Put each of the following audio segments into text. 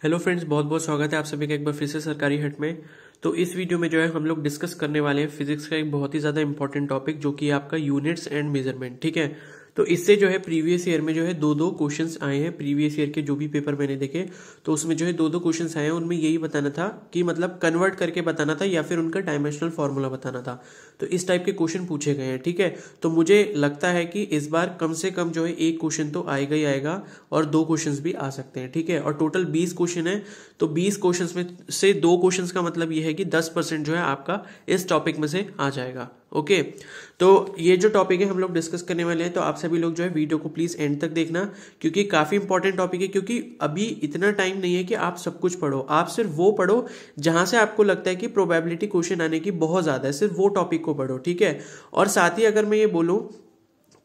Hello friends, बहुत बहुत स्वागत है आप सभी का एक बार फिर से सरकारी हट में। तो इस वीडियो में जो है हम लोग डिस्कस करने वाले हैं फिजिक्स का एक बहुत ही ज़्यादा इंपॉर्टेंट टॉपिक, जो कि आपका यूनिट्स एंड मेजरमेंट। ठीक है, तो इससे जो है प्रीवियस ईयर में जो है दो क्वेश्चंस आए हैं। प्रीवियस ईयर के जो भी पेपर मैंने देखे तो उसमें जो है दो क्वेश्चंस आए हैं। उनमें यही बताना था कि मतलब कन्वर्ट करके बताना था या फिर उनका डायमेंशनल फॉर्मूला बताना था। तो इस टाइप के क्वेश्चन पूछे गए हैं। ठीक है, तो मुझे लगता है कि इस बार कम से कम जो है एक क्वेश्चन तो आएगा ही आएगा और दो क्वेश्चंस भी आ सकते हैं। ठीक है, और टोटल 20 क्वेश्चन है, तो 20 क्वेश्चंस में से दो क्वेश्चंस का मतलब ये है कि 10% जो है आपका इस टॉपिक में से आ जाएगा। ओके, तो ये जो टॉपिक है हम लोग डिस्कस करने वाले हैं, तो आप सभी लोग जो है वीडियो को प्लीज एंड तक देखना, क्योंकि काफी इंपॉर्टेंट टॉपिक है। क्योंकि अभी इतना टाइम नहीं है कि आप सब कुछ पढ़ो, आप सिर्फ वो पढ़ो जहां से आपको लगता है कि प्रोबेबिलिटी क्वेश्चन आने की बहुत ज्यादा है, सिर्फ वो टॉपिक को पढ़ो। ठीक है, और साथ ही अगर मैं ये बोलूं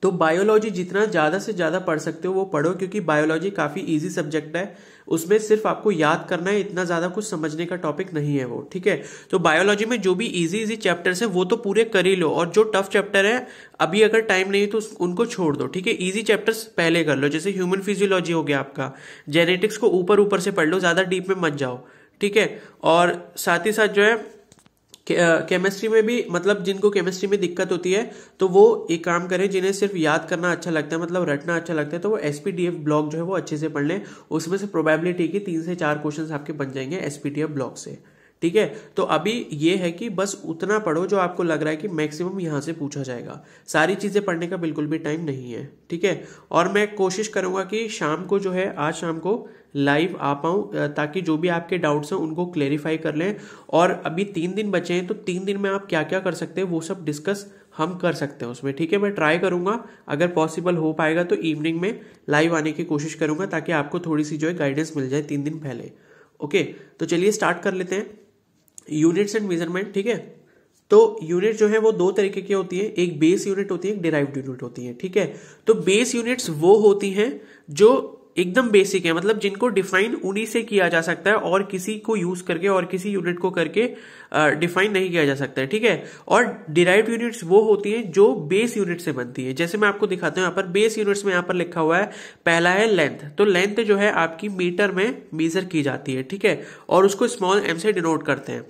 तो बायोलॉजी जितना ज्यादा से ज्यादा पढ़ सकते हो वो पढ़ो, क्योंकि बायोलॉजी काफी इजी सब्जेक्ट है। उसमें सिर्फ आपको याद करना है, इतना ज्यादा कुछ समझने का टॉपिक नहीं है वो। ठीक है, तो बायोलॉजी में जो भी इजी चैप्टर्स है वो तो पूरे कर ही लो, और जो टफ चैप्टर है अभी अगर टाइम नहीं तो उनको छोड़ दो। ठीक है, इजी चैप्टर्स पहले कर लो, जैसे ह्यूमन फिजियोलॉजी हो गया आपका, जेनेटिक्स को ऊपर ऊपर से पढ़ लो, ज्यादा डीप में मत जाओ। ठीक है, और साथ ही साथ जो है केमिस्ट्री में भी, मतलब जिनको केमिस्ट्री में दिक्कत होती है तो वो एक काम करें, जिन्हें सिर्फ याद करना अच्छा लगता है, मतलब रटना अच्छा लगता है, तो वो एसपीडीएफ ब्लॉक जो है वो अच्छे से पढ़ लें। उसमें से प्रोबेबिलिटी की 3 से 4 क्वेश्चंस आपके बन जाएंगे एसपीडीएफ ब्लॉक से। ठीक है, तो अभी ये है कि बस उतना पढ़ो जो आपको लग रहा है कि मैक्सिमम यहां से पूछा जाएगा। सारी चीजें पढ़ने का बिल्कुल भी टाइम नहीं है। ठीक है, और मैं कोशिश करूंगा कि शाम को जो है, आज शाम को लाइव आ पाऊं, ताकि जो भी आपके डाउट्स हैं उनको क्लेरिफाई कर लें। और अभी 3 दिन बचे हैं, तो 3 दिन में आप क्या क्या कर सकते हैं वो सब डिस्कस हम कर सकते हैं उसमें। ठीक है, मैं ट्राई करूंगा, अगर पॉसिबल हो पाएगा तो इवनिंग में लाइव आने की कोशिश करूंगा, ताकि आपको थोड़ी सी जो है गाइडेंस मिल जाए 3 दिन पहले। ओके, तो चलिए स्टार्ट कर लेते हैं यूनिट्स एंड मेजरमेंट। ठीक है, तो यूनिट जो है वो दो तरीके की होती है, एक बेस यूनिट होती है, एक डिराइव्ड यूनिट होती है। ठीक है, तो बेस यूनिट्स वो होती हैं जो एकदम बेसिक है, मतलब जिनको डिफाइन उन्हीं से किया जा सकता है, और किसी को यूज करके और किसी यूनिट को करके डिफाइन नहीं किया जा सकता है। ठीक है, और डिराइव्ड यूनिट्स वो होती हैं जो बेस यूनिट से बनती है। जैसे मैं आपको दिखाता हूं, यहाँ पर बेस यूनिट्स में यहाँ पर लिखा हुआ है, पहला है लेंथ। तो लेंथ जो है आपकी मीटर में मेजर की जाती है। ठीक है, और उसको स्मॉल एम से डिनोट करते हैं।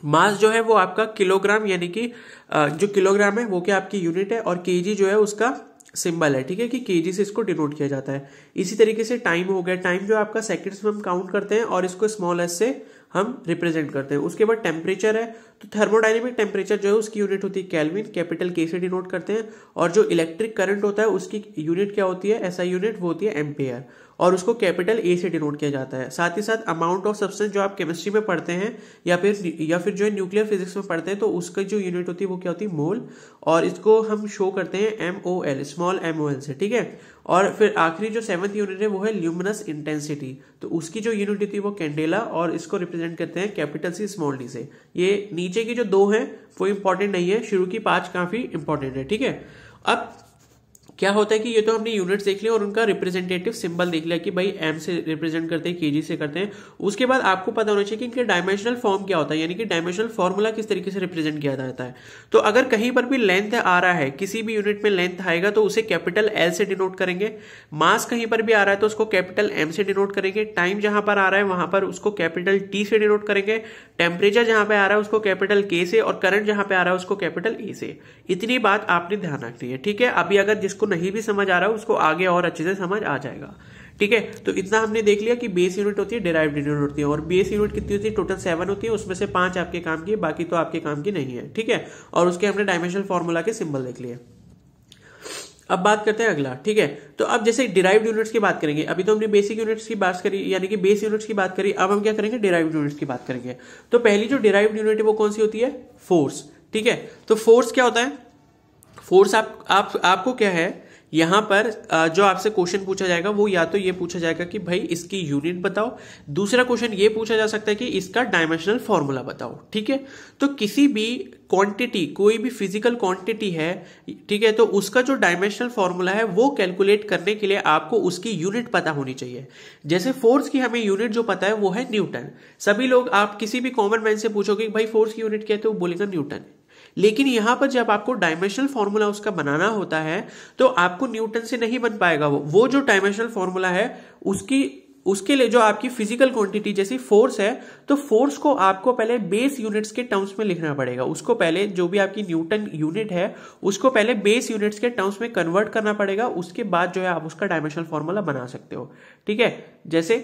मास जो है वो आपका किलोग्राम, यानी कि जो किलोग्राम है वो क्या आपकी यूनिट है, और केजी जो है उसका सिंबल है। ठीक है, कि केजी से इसको डिनोट किया जाता है। इसी तरीके से टाइम हो गया, टाइम जो आपका सेकंड्स में हम काउंट करते हैं, और इसको स्मॉल एस से हम रिप्रेजेंट करते हैं। उसके बाद टेम्परेचर है, तो थर्मोडायनेमिक टेम्परेचर जो है उसकी यूनिट होती है केल्विन, कैपिटल के से डिनोट करते हैं। और जो इलेक्ट्रिक करंट होता है उसकी यूनिट क्या होती है, एसआई यूनिट, वो होती है एम्पेयर, और उसको कैपिटल ए से डिनोट किया जाता है। साथ ही साथ अमाउंट ऑफ सब्सटेंस जो आप केमिस्ट्री में पढ़ते हैं या फिर जो है न्यूक्लियर फिजिक्स में पढ़ते हैं, तो उसका जो यूनिट होती है वो क्या होती है, मोल, और इसको हम शो करते हैं MOL, स्मॉल MOL से। ठीक है, और फिर आखिरी जो 7th यूनिट है वो है ल्यूमिनस इंटेंसिटी, तो उसकी जो यूनिट होती है वो कैंडेला, और इसको रिप्रेजेंट करते हैं कैपिटल C स्मॉल d से। ये नीचे की जो 2 हैं वो इंपॉर्टेंट नहीं है, शुरू की 5 काफी इंपॉर्टेंट है। ठीक है, अब क्या होता है कि ये तो हमने यूनिट्स देख लिया और उनका रिप्रेजेंटेटिव सिंबल देख लिया कि भाई एम से रिप्रेजेंट करते हैं, केजी से करते हैं। उसके बाद आपको पता होना चाहिए कि इनके डायमेंशनल फॉर्म क्या होता है, यानी कि डायमेंशनल फॉर्मूला किस तरीके से रिप्रेजेंट किया जाता है। तो अगर कहीं पर भी लेंथ आ रहा है, किसी भी यूनिट में लेंथ आएगा तो उसे कैपिटल L से डिनोट करेंगे। मास कहीं पर भी आ रहा है तो उसको कैपिटल M से डिनोट करेंगे। टाइम जहां पर आ रहा है वहां पर उसको कैपिटल T से डिनोट करेंगे। टेम्परेचर जहां पे आ रहा है उसको कैपिटल K से, और करंट जहां पे आ रहा है उसको कैपिटल A से। इतनी बात आपने ध्यान रखनी है। ठीक है, अभी अगर जिसको नहीं भी समझ आ रहा है उसको आगे और अच्छे से समझ आ जाएगा। ठीक है, तो इतना हमने देख लिया कि बेस यूनिट होती है, डिराइव्ड यूनिट होती है, और बेस यूनिट कितनी होती है, टोटल 7 होती है, उसमें से 5 आपके काम की है, बाकी तो आपके काम की नहीं है। ठीक है, और उसके हमने डायमेंशनल फॉर्मूला के सिंबल देख लिए। अब बात करते हैं अगला। ठीक है, तो अब जैसे डिराइव्ड यूनिट्स की बात करेंगे, अभी तो हमने बेसिक यूनिट्स की बात करी, यानी कि बेस यूनिट्स की बात करी, अब हम क्या करेंगे, डिराइव्ड यूनिट्स की बात करेंगे। तो पहली जो डिराइव्ड यूनिट है वो कौन सी होती है, फोर्स। ठीक है, तो फोर्स क्या होता है, फोर्स आपको क्या है, यहां पर जो आपसे क्वेश्चन पूछा जाएगा वो या तो ये पूछा जाएगा कि भाई इसकी यूनिट बताओ, दूसरा क्वेश्चन ये पूछा जा सकता है कि इसका डायमेंशनल फॉर्मूला बताओ। ठीक है, तो किसी भी क्वांटिटी, कोई भी फिजिकल क्वांटिटी है, ठीक है, तो उसका जो डायमेंशनल फॉर्मूला है वो कैलकुलेट करने के लिए आपको उसकी यूनिट पता होनी चाहिए। जैसे फोर्स की हमें यूनिट जो पता है वो है न्यूटन। सभी लोग, आप किसी भी कॉमन मैन से पूछोगे भाई फोर्स की यूनिट क्या है, तो वो बोलेगा न्यूटन। लेकिन यहां पर जब आपको डायमेंशनल फॉर्मूला उसका बनाना होता है तो आपको न्यूटन से नहीं बन पाएगा। वो जो डायमेंशनल फॉर्मूला है उसकी उसके लिए जो आपकी फिजिकल क्वांटिटी जैसी फोर्स है, तो फोर्स को आपको पहले बेस यूनिट्स के टर्म्स में लिखना पड़ेगा। उसको पहले जो भी आपकी न्यूटन यूनिट है उसको पहले बेस यूनिट्स के टर्म्स में कन्वर्ट करना पड़ेगा, उसके बाद जो है आप उसका डायमेंशनल फॉर्मूला बना सकते हो। ठीक है, जैसे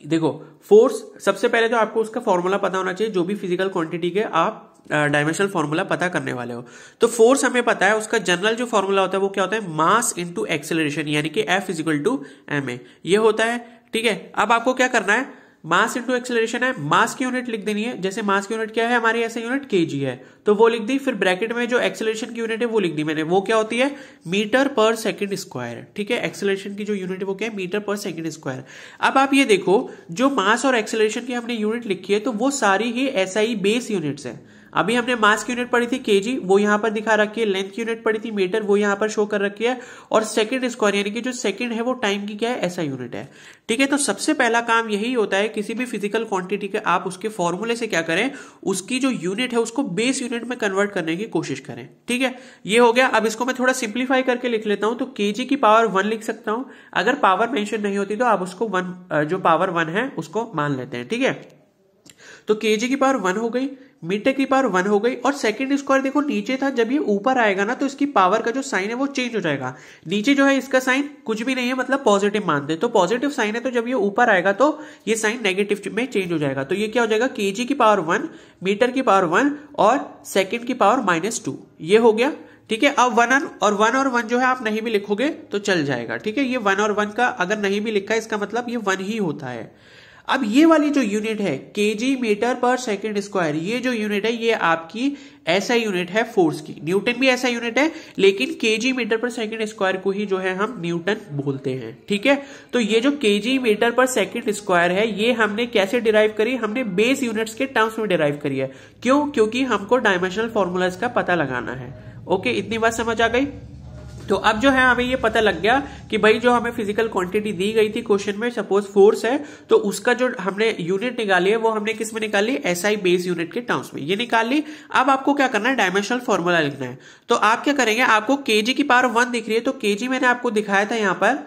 देखो फोर्स, सबसे पहले तो आपको उसका फॉर्मूला पता होना चाहिए, जो भी फिजिकल क्वांटिटी के आप डायमेंशनल फॉर्मूला पता करने वाले हो। तो फोर्स हमें पता है, उसका जनरल जो फॉर्मूला होता है वो क्या होता है, मास इनटू एक्सेलरेशन, यानी कि F इक्वल टू ma, ये होता है। ठीक है, अब आपको क्या करना है, मास इनटू एक्सेलरेशन है, मास की यूनिट लिख देनी है। जैसे मास की यूनिट क्या है हमारी, ऐसे यूनिट kg है, तो वो लिख दी। फिर ब्रैकेट में जो एक्सेलरेशन की यूनिट है वो लिख दी मैंने, वो क्या होती है, मीटर पर सेकंड स्क्वायर। ठीक है, एक्सेलरेशन की जो यूनिट है वो क्या है, मीटर पर सेकंड स्क्वायर। अब आप ये देखो, जो मास और एक्सेलरेशन की हमने यूनिट लिखी है तो वो सारी ही SI बेस यूनिट्स है। अभी हमने मास की यूनिट पढ़ी थी kg, वो यहां पर दिखा रखी है। लेंथ की यूनिट पढ़ी थी मीटर, वो यहां पर शो कर रखी है। और सेकंड स्क्वायर यानी कि जो सेकंड है वो टाइम की क्या है, SI यूनिट है। ठीक है, तो सबसे पहला काम यही होता है किसी भी फिजिकल क्वांटिटी के, आप उसके फॉर्मूले से क्या करें, उसकी जो यूनिट है उसको बेस यूनिट में कन्वर्ट करने की कोशिश करें। ठीक है, ये हो गया। अब इसको मैं थोड़ा सिंप्लीफाई करके लिख लेता हूं, तो kg की पावर 1 लिख सकता हूं। अगर पावर मेंशन नहीं होती तो आप उसको 1 जो पावर 1 है उसको मान लेते हैं। ठीक है, तो kg की पावर 1 हो गई, मीटर की पावर 1 हो गई। और सेकंड स्क्वायर देखो नीचे था, जब ये ऊपर आएगा ना तो इसकी पावर का जो साइन है वो चेंज हो जाएगा। नीचे जो है इसका साइन कुछ भी नहीं है, मतलब पॉजिटिव मानते हैं, तो पॉजिटिव साइन है, तो जब ये ऊपर आएगा तो ये साइन नेगेटिव में चेंज हो जाएगा। तो ये क्या हो जाएगा, kg की पावर 1, मीटर की पावर 1 और सेकंड की पावर -2, ये हो गया। ठीक है, अब 1 और 1 जो है आप नहीं भी लिखोगे तो चल जाएगा। ठीक है, ये 1 और 1 का अगर नहीं भी लिखा है इसका मतलब ये 1 ही होता है। अब ये वाली जो यूनिट है kg metre per second square, ये जो यूनिट है ये आपकी SI यूनिट है फोर्स की। न्यूटन भी SI यूनिट है, लेकिन kg metre per second square को ही जो है हम न्यूटन बोलते हैं। ठीक है, तो ये जो kg metre per second square है ये हमने कैसे डिराइव करी, हमने बेस यूनिट्स के टर्म्स में डिराइव करी है। क्यों, क्योंकि हमको डायमेंशनल फॉर्मूलाज का पता लगाना है। ओके, इतनी बात समझ आ गई। तो अब जो है हमें ये पता लग गया कि भाई जो हमें फिजिकल क्वांटिटी दी गई थी क्वेश्चन में, सपोज फोर्स है, तो उसका जो हमने यूनिट निकाली है वो हमने किस में निकाली, SI बेस यूनिट के टर्म्स में, ये निकाल ली। अब आपको क्या करना है, डायमेंशनल फॉर्मूला लिखना है। तो आप क्या करेंगे, आपको kg की पावर 1 दिख रही है, तो kg मैंने आपको दिखाया था यहां पर,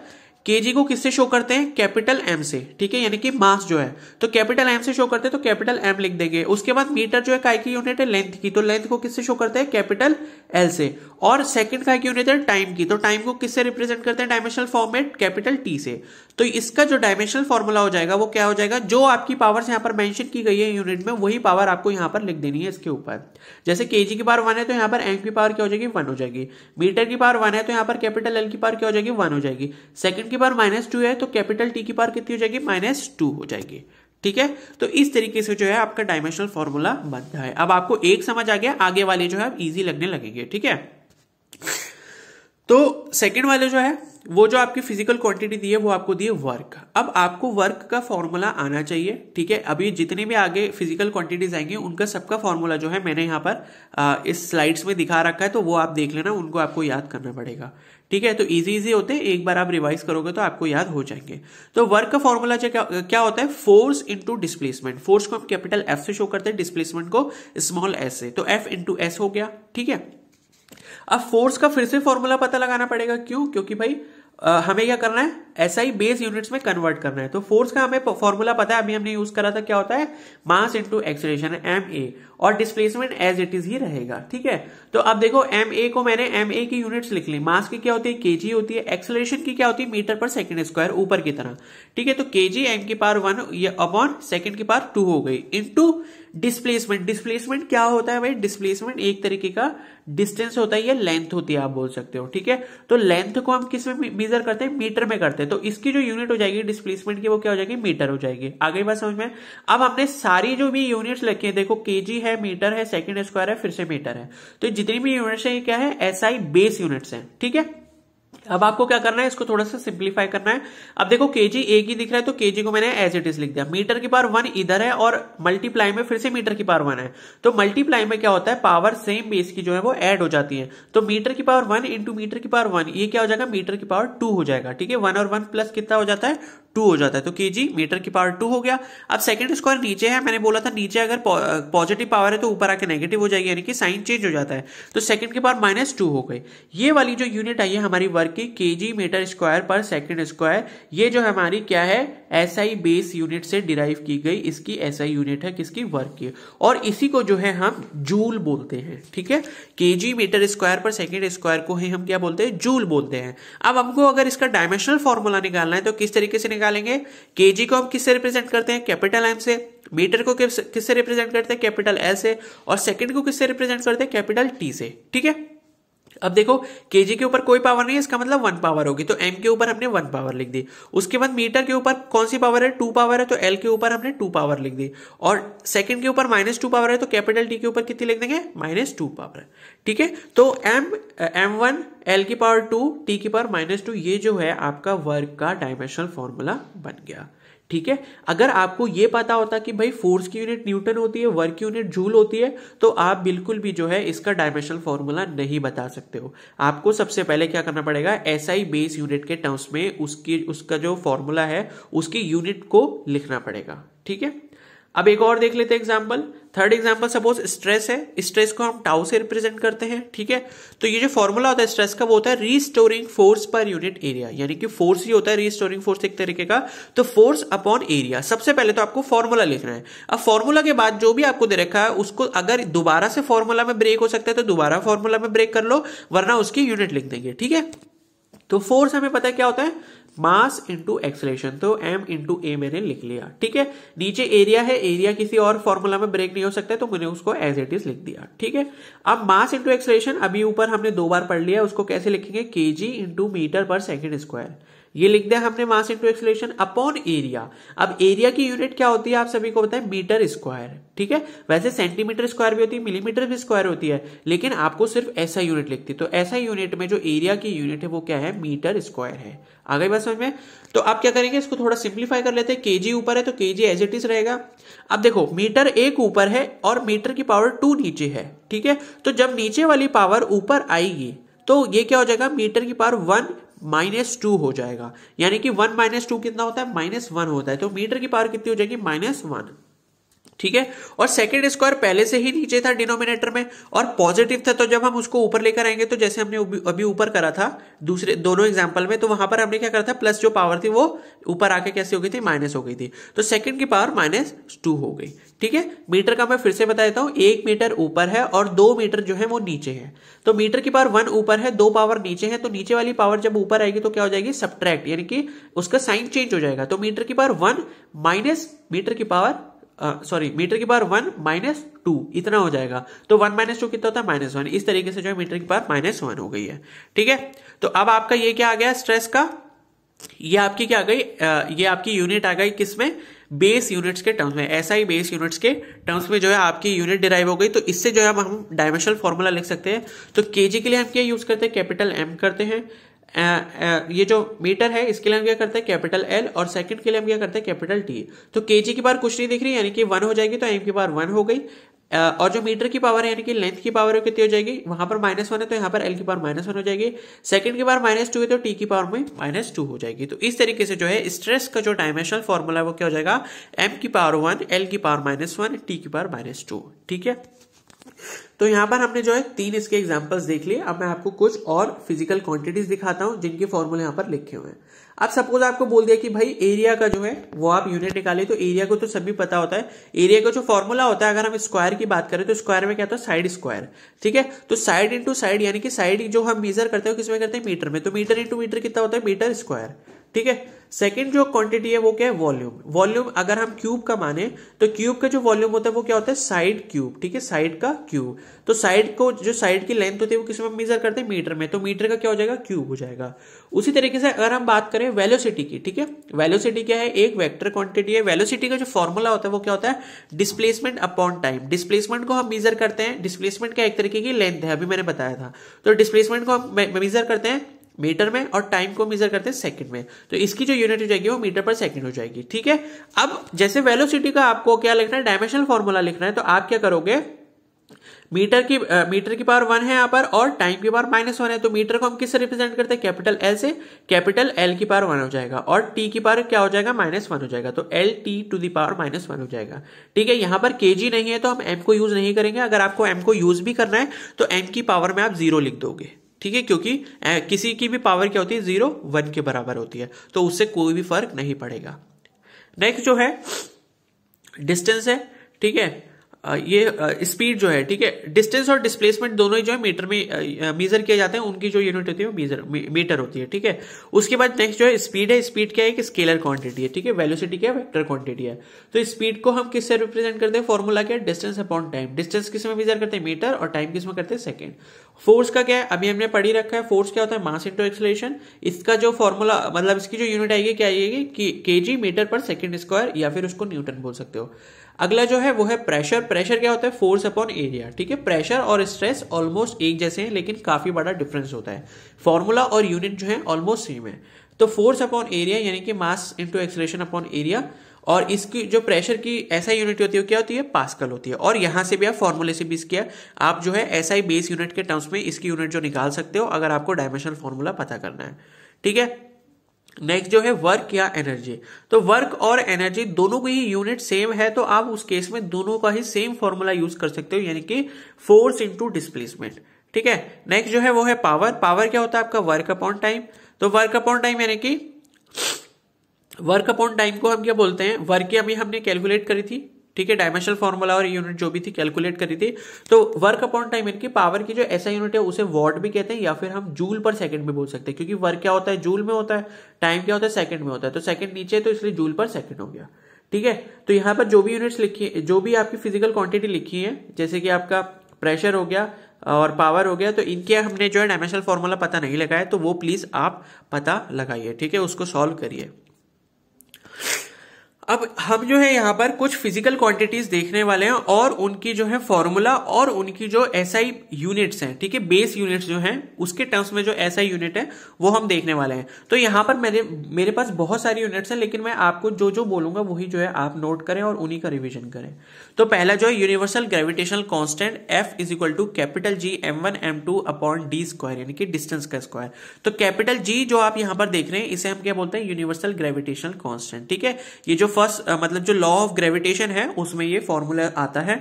kg को किससे शो करते हैं, कैपिटल M से। ठीक है, यानी कि मास जो है तो कैपिटल M से शो करते हैं, तो कैपिटल M लिख देंगे। उसके बाद मीटर जो है काय की यूनिट है, लेंथ की, तो लेंथ को किससे शो करते हैं, कैपिटल L से। और सेकंड काय की यूनिट है, टाइम की, तो टाइम को किससे रिप्रेजेंट करते हैं डायमेंशनल फॉर्म में, कैपिटल T से। तो इसका जो डायमेंशनल फॉर्मूला हो जाएगा वो क्या हो जाएगा, जो आपकी पावर्स यहाँ पर मेंशन की गई है यूनिट में वही पावर आपको यहाँ पर लिख देनी है इसके ऊपर। जैसे kg की पावर 1 है तो यहाँ पर M की पावर क्या हो जाएगी, 1 हो जाएगी। मीटर की पावर 1 है तो यहाँ पर कैपिटल L की पावर क्या हो जाएगी, 1 हो जाएगी। सेकंड की पावर -2 है तो कैपिटल T की पावर कितनी हो जाएगी, -2 हो जाएगी। ठीक है, तो इस तरीके से जो है आपका डायमेंशनल फॉर्मूला बनता है। अब आपको एक समझ आ गया, आगे वाले जो है इजी लगने लगेंगे। ठीक है, तो सेकंड वाले जो है वो जो आपकी फिजिकल क्वांटिटी दी है वो आपको दी है वर्क। अब आपको वर्क का फॉर्मूला आना चाहिए। ठीक है, अभी जितने भी आगे फिजिकल क्वांटिटीज आएंगे उनका सबका फॉर्मूला जो है मैंने यहाँ पर इस स्लाइड्स में दिखा रखा है, तो वो आप देख लेना, उनको आपको याद करना पड़ेगा। ठीक है, तो इजी होते हैं, एक बार आप रिवाइज करोगे तो आपको याद हो जाएंगे। तो वर्क का फॉर्मूला क्या होता है, फोर्स इंटू डिस्प्लेसमेंट। फोर्स को हम कैपिटल F से शो करते हैं, डिस्प्लेसमेंट को स्मॉल s से, तो F इंटू S हो गया। ठीक है, अब फोर्स का फिर से फॉर्मूला पता लगाना पड़ेगा। क्यों, क्योंकि भाई हमें क्या करना है, SI बेस यूनिट्स में कन्वर्ट करना है। तो फोर्स का हमें फॉर्मूला पता है, अभी हमने यूज करा था, क्या होता है, मास इनटू एक्सेलरेशन ma, और डिस्प्लेसमेंट एज इट इज ही रहेगा। ठीक है, तो अब देखो ma को मैंने ma की यूनिट्स लिख ली, मास की क्या होती है, kg होती है, एक्सेलरेशन की क्या होती है, मीटर पर सेकंड स्क्वायर ऊपर की तरह। ठीक है, तो kg m की पावर 1 ये अपॉन सेकंड की पावर 2 हो गई, इनटू डिस्प्लेसमेंट। डिस्प्लेसमेंट क्या होता है भाई, डिस्प्लेसमेंट एक तरीके का डिस्टेंस होता है, ये लेंथ होती है आप बोल सकते हो। ठीक है, तो लेंथ को हम किस में मेजर करते हैं, मीटर में करते हैं, तो इसकी जो यूनिट हो जाएगी डिस्प्लेसमेंट की वो क्या हो जाएगी, मीटर हो जाएगी। आ गई बात समझ में। अब हमने सारी जो भी यूनिट्स लिखी है, देखो kg है, मीटर है, सेकंड स्क्वायर है, फिर से मीटर है, तो जितनी भी यूनिट्स है ये क्या है, SI बेस यूनिट्स है। ठीक है, अब आपको क्या करना है, इसको थोड़ा सा सिंप्लीफाई करना है। अब देखो kg एक ही दिख रहा है तो kg को मैंने एज इट इज लिख दिया, मीटर की पावर 1 इधर है और मल्टीप्लाई में फिर से मीटर की पावर 1 है, तो मल्टीप्लाई में क्या होता है, पावर सेम बेस की जो है वो ऐड हो जाती है, तो मीटर की पावर 1 इंटू मीटर की पावर 1 ये क्या हो जाएगा, मीटर की पावर 2 हो जाएगा। ठीक है, 1 और 1 प्लस कितना हो जाता है, 2 हो जाता है, तो केजी मीटर की पावर 2 हो गया। अब सेकंड स्क्वायर नीचे है, मैंने बोला था नीचे अगर पॉजिटिव पावर है तो ऊपर आके नेगेटिव हो जाएगी, यानी कि साइन चेंज हो जाता है, तो सेकंड की पावर -2 हो गई। ये वाली जो यूनिट आई है हमारी वर्क की, केजी मीटर स्क्वायर पर सेकंड स्क्वायर, ये जो हमारी क्या है, एसआई बेस यूनिट से डिराइव की गई, इसकी एसआई यूनिट है किसकी, वर्क की, और इसी को जो है हम जूल बोलते हैं। ठीक है, केजी मीटर स्क्वायर पर सेकंड स्क्वायर को ही हम क्या बोलते हैं, जूल बोलते हैं। अब हमको अगर इसका डायमेंशनल फॉर्मूला निकालना है तो किस तरीके से निकालेंगे, केजी को हम किससे रिप्रेजेंट करते हैं, कैपिटल एम से, मीटर को किससे रिप्रेजेंट करते हैं, कैपिटल एल से, और सेकंड को किससे रिप्रेजेंट करते हैं, कैपिटल टी से। ठीक है, अब देखो केजी के ऊपर कोई पावर नहीं है, इसका मतलब 1 पावर होगी, तो एम के ऊपर हमने 1 पावर लिख दी। उसके बाद मीटर के ऊपर कौन सी पावर है, 2 पावर है, तो एल के ऊपर हमने 2 पावर लिख दी, और सेकंड के ऊपर -2 पावर है, तो कैपिटल टी के ऊपर कितनी लिख देंगे, -2 पावर। ठीक है, तो m1 एल की पावर 2 टी की पावर -2, ये जो है आपका वर्क का डायमेंशनल फॉर्मूला बन गया। ठीक है, अगर आपको ये पता होता कि भाई फोर्स की यूनिट न्यूटन होती है, वर्क की यूनिट जूल होती है, तो आप बिल्कुल भी जो है इसका डायमेंशनल फॉर्मूला नहीं बता सकते हो। आपको सबसे पहले क्या करना पड़ेगा, एसआई बेस यूनिट के टर्म्स में उसका जो फॉर्मूला है उसकी यूनिट को लिखना पड़ेगा। ठीक है, अब एक और देख लेते हैं example. Third example, suppose stress है, स्ट्रेस को हम टाउ से रिप्रेजेंट करते हैं। ठीक है, तो ये जो फॉर्मूला होता है स्ट्रेस का वो होता है restoring force per unit area, यानी कि फोर्स ही होता है रीस्टोरिंग फोर्स एक तरीके का, तो फोर्स अपॉन एरिया। सबसे पहले तो आपको फॉर्मूला लिखना है। अब फॉर्मूला के बाद जो भी आपको दे रखा है उसको अगर दोबारा से फॉर्मूला में ब्रेक हो सकता है तो दोबारा फॉर्मूला में ब्रेक कर लो, वरना उसकी यूनिट लिख देंगे। ठीक है, तो फोर्स हमें पता है क्या होता है, मास इंटू एक्सेलरेशन, तो m इंटू ए मैंने लिख लिया। ठीक है, नीचे एरिया है, एरिया किसी और फॉर्मूला में ब्रेक नहीं हो सकता है, तो मैंने उसको एज इट इज लिख दिया। ठीक है, अब मास इंटू एक्सेलरेशन अभी ऊपर हमने 2 बार पढ़ लिया, उसको कैसे लिखेंगे, KG into metre per second square, ये लिख दिया हमने mass into acceleration upon area. अब एरिया की यूनिट क्या होती है आप सभी को पता है, मीटर स्क्वायर। ठीक है, वैसे सेंटीमीटर स्क्वायर भी होती है, मिलीमीटर भी स्क्वायर होती है, लेकिन आपको सिर्फ ऐसा यूनिट लिखती, तो ऐसा यूनिट में जो एरिया की यूनिट है वो क्या है, मीटर स्क्वायर है। आ गई बात समझ में? तो आप क्या करेंगे, इसको थोड़ा सिंप्लीफाई कर लेते हैं। केजी ऊपर है तो केजी एज इट इज रहेगा। अब देखो मीटर 1 ऊपर है और मीटर की पावर 2 नीचे है। ठीक है, तो जब नीचे वाली पावर ऊपर आएगी तो ये क्या हो जाएगा, मीटर की पावर 1 -2 हो जाएगा, यानी कि 1 -2 कितना होता है, -1 होता है, तो मीटर की पावर कितनी हो जाएगी, -1। ठीक है, और सेकंड स्क्वायर पहले से ही नीचे था डिनोमिनेटर में और पॉजिटिव था, तो जब हम उसको ऊपर लेकर आएंगे तो जैसे हमने अभी ऊपर करा था दूसरे दोनों एग्जांपल में, तो वहां पर हमने क्या करा था, प्लस जो पावर थी वो ऊपर आके कैसे हो गई थी, माइनस हो गई थी, तो सेकंड की पावर -2 हो गई। ठीक है, मीटर का मैं फिर से बता देता हूं, 1 मीटर ऊपर है और 2 मीटर जो है वो नीचे है, तो मीटर की पावर 1 ऊपर है, 2 पावर नीचे है, तो नीचे वाली पावर जब ऊपर आएगी तो क्या हो जाएगी, सब्ट्रैक्ट, यानी कि उसका साइन चेंज हो जाएगा, तो मीटर की पावर 1 माइनस मीटर की पावर मीटर की पावर 1 -2 इतना हो जाएगा, तो 1 -2 कितना होता है, -1। इस तरीके से जो है मीटर की पावर -1 हो गई है। ठीक है, तो अब आपका ये क्या आ गया, स्ट्रेस का, ये आपकी क्या आ गई, ये आपकी यूनिट आ गई किसमें, बेस यूनिट्स के टर्म्स में, एसआई बेस यूनिट्स के टर्म्स में जो है आपकी यूनिट डिराइव हो गई। तो इससे जो है हम डायमेंशनल फॉर्मूला लिख सकते हैं। तो केजी के लिए हम क्या यूज करते हैं, कैपिटल एम करते हैं, ये जो मीटर है इसके लिए हम क्या करते हैं, कैपिटल एल, और सेकंड के लिए हम क्या करते हैं, कैपिटल टी। तो केजी की पावर कुछ नहीं दिख रही, यानी कि 1 हो जाएगी, तो एम की पावर 1 हो गई, और जो मीटर की पावर है यानी कि लेंथ की पावर है कितनी हो जाएगी, वहां पर -1 है तो यहाँ पर एल की पावर -1 हो जाएगी, सेकंड की पावर -2 है तो टी की पावर में -2 हो जाएगी। तो इस तरीके से जो है स्ट्रेस का जो डायमेंशनल फॉर्मूला है वो क्या हो जाएगा, एम की पावर 1, एल की पावर -1, टी की पावर -2। ठीक है, तो यहां पर हमने जो है 3 इसके एग्जांपल्स देख लिए। अब मैं आपको कुछ और फिजिकल क्वांटिटीज दिखाता हूं जिनके फॉर्मूले यहां पर लिखे हुए हैं। अब सपोज आपको बोल दिया कि भाई एरिया का जो है वो आप यूनिट निकाले, तो एरिया को तो सभी पता होता है, एरिया का जो फॉर्मूला होता है, अगर हम स्क्वायर की बात करें तो स्क्वायर में क्या होता है, साइड स्क्वायर। ठीक है, तो साइड इंटू साइड, यानी कि साइड जो हम मेजर करते हैं किसमें करते हैं, मीटर में, तो मीटर इंटू मीटर कितना होता है, मीटर स्क्वायर। ठीक है, सेकंड जो क्वांटिटी है वो क्या है, वॉल्यूम। वॉल्यूम अगर हम क्यूब का माने तो क्यूब का जो वॉल्यूम होता है वो क्या होता है, साइड क्यूब। ठीक है, साइड का क्यूब, तो साइड को जो साइड की लेंथ होती है वो किस में मेजर करते हैं, मीटर में, तो मीटर का क्या हो जाएगा, क्यूब हो जाएगा। उसी तरीके से अगर हम बात करें वेलोसिटी की, ठीक है, वेलोसिटी क्या है, एक वेक्टर क्वांटिटी है। वेलोसिटी का जो फॉर्मूला होता है वो क्या होता है, डिस्प्लेसमेंट अपॉन टाइम। डिस्प्लेसमेंट को हम मेजर करते हैं, डिस्प्लेसमेंट का एक तरीके की लेंथ है, अभी मैंने बताया था, तो डिस्प्लेसमेंट को हम मेजर करते हैं मीटर में और टाइम को मेजर करते हैं सेकंड में, तो इसकी जो यूनिट हो जाएगी वो मीटर पर सेकंड हो जाएगी। ठीक है, अब जैसे वेलोसिटी का आपको क्या लिखना है, डायमेंशनल फॉर्मूला लिखना है, तो आप क्या करोगे, मीटर की पावर 1 है यहाँ पर और टाइम की पावर -1 है, तो मीटर को हम किससे रिप्रेजेंट करते हैं, कैपिटल एल से। कैपिटल एल की पावर 1 हो जाएगा और टी की पावर क्या हो जाएगा, -1 हो जाएगा, तो L T to the power -1 हो जाएगा। ठीक है, यहाँ पर केजी नहीं है तो हम एम को यूज नहीं करेंगे। अगर आपको एम को यूज भी करना है तो एम की पावर में आप 0 लिख दोगे। ठीक है, क्योंकि किसी की भी पावर क्या होती है, 0 1 के बराबर होती है, तो उससे कोई भी फर्क नहीं पड़ेगा। नेक्स्ट जो है डिस्टेंस है। ठीक है, ये स्पीड जो है, ठीक है, डिस्टेंस और डिस्प्लेसमेंट दोनों ही जो है मीटर में मेजर किए जाते हैं, उनकी जो यूनिट होती है वो मीटर होती है। ठीक है, उसके बाद नेक्स्ट जो है स्पीड है। स्पीड क्या है, कि स्केलर क्वांटिटी है। ठीक है, वेलोसिटी क्या है, वेक्टर क्वांटिटी है। तो स्पीड को हम किससे रिप्रेजेंट करते हैं, फॉर्मूला क्या है, डिस्टेंस अपॉन टाइम। डिस्टेंस किस में मेजर करते हैं, मीटर, और टाइम किस में करते हैं, सेकेंड। फोर्स का क्या है, अभी हमने पढ़ी रखा है, फोर्स क्या होता है, मास इंटू एक्सेलरेशन। इसका जो फॉर्मूला मतलब इसकी जो यूनिट आएगी क्या आएगी, कि केजी मीटर पर सेकेंड स्क्वायर, या फिर उसको न्यूटन बोल सकते हो। अगला जो है वो है प्रेशर। प्रेशर क्या होता है, फोर्स अपॉन एरिया। ठीक है, प्रेशर और स्ट्रेस ऑलमोस्ट एक जैसे हैं, लेकिन काफी बड़ा डिफरेंस होता है। फॉर्मूला और यूनिट जो है ऑलमोस्ट सेम है। तो फोर्स अपॉन एरिया यानी कि mass into acceleration upon area, और इसकी जो प्रेशर की ऐसा यूनिट होती है क्या होती है, पास्कल होती है। और यहां से भी आप फॉर्मूले से भी इसकी आप जो है एसआई बेस यूनिट के टर्म्स में इसकी यूनिट जो निकाल सकते हो, अगर आपको डायमेंशनल फॉर्मूला पता करना है। ठीक है, नेक्स्ट जो है वर्क या एनर्जी। तो वर्क और एनर्जी दोनों की ही यूनिट सेम है, तो आप उस केस में दोनों का ही सेम फॉर्मूला यूज कर सकते हो, यानी कि फोर्स इंटू डिस्प्लेसमेंट। ठीक है, नेक्स्ट जो है वो है पावर। पावर क्या होता है आपका, वर्क अपॉन टाइम। तो वर्क अपॉन टाइम यानी कि वर्क अपॉन टाइम को हम क्या बोलते हैं, वर्क की अभी हमने कैलकुलेट करी थी। ठीक है, डायमेंशनल फॉर्मूला और यूनिट जो भी थी कैलकुलेट करी थी। तो वर्क अपॉन टाइम यानी कि पावर की जो ऐसा यूनिट है उसे वॉट भी कहते हैं, या फिर हम जूल पर सेकंड भी बोल सकते हैं, क्योंकि वर्क क्या होता है, जूल में होता है, टाइम क्या होता है, सेकंड में होता है। तो सेकंड नीचे है तो इसलिए जूल पर सेकंड हो गया। ठीक है, तो यहाँ पर जो भी यूनिट्स लिखी है, जो भी आपकी फिजिकल क्वांटिटी लिखी है, जैसे कि आपका प्रेशर हो गया और पावर हो गया, तो इनके हमने जो है डायमेंशनल फॉर्मूला पता नहीं लगाया, तो वो प्लीज आप पता लगाइए। ठीक है, उसको सॉल्व करिए। अब हम जो है यहाँ पर कुछ फिजिकल क्वांटिटीज देखने वाले हैं और उनकी जो है फॉर्मूला और उनकी जो एसआई यूनिट्स हैं। ठीक है, बेस यूनिट्स जो हैं उसके टर्म्स में जो एसआई यूनिट है वो हम देखने वाले हैं। तो यहाँ पर मेरे पास बहुत सारी यूनिट्स हैं, लेकिन मैं आपको जो जो बोलूंगा वही जो है आप नोट करें और उन्हीं का रिविजन करें। तो पहला जो है universal gravitational constant F is equal to capital G m1 m2 upon D square, यानी कि डिस्टेंस का स्क्वायर। तो कैपिटल G जो आप यहाँ पर देख रहे हैं इसे हम क्या बोलते हैं, यूनिवर्सल ग्रेविटेशनल कांस्टेंट। ठीक है, ये जो फर्स्ट मतलब जो लॉ ऑफ ग्रेविटेशन है उसमें ये फॉर्मूला आता है,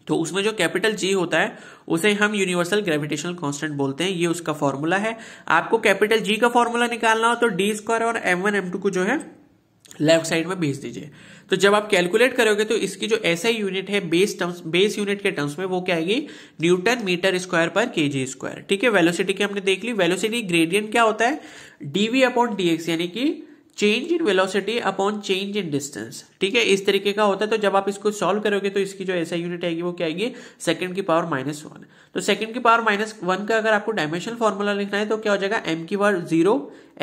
तो उसमें जो कैपिटल G होता है उसे हम यूनिवर्सल ग्रेविटेशनल कांस्टेंट बोलते हैं। ये उसका फॉर्मूला है। आपको कैपिटल G का फॉर्मूला निकालना हो तो डी स्क्वायर और m1 m2 को जो है लेफ्ट साइड में भेज दीजिए। तो जब आप कैलकुलेट करोगे तो इसकी जो एसआई यूनिट है बेस यूनिट के टर्म्स में वो क्या आएगी, न्यूटन मीटर स्क्वायर पर केजी स्क्वायर। ठीक है, वेलोसिटी की हमने देख ली। वेलोसिटी ग्रेडियंट क्या होता है, डीवी अपॉन डीएक्स, यानी कि change in velocity upon change in distance. ठीक है, इस तरीके का होता है। तो जब आप इसको सॉल्व करोगे तो इसकी जो ऐसा यूनिट आएगी वो क्या आएगी, सेकंड की पावर -1। तो सेकंड की पावर -1 का अगर आपको डायमेंशनल फॉर्मूला लिखना है तो क्या हो जाएगा, m की पावर 0,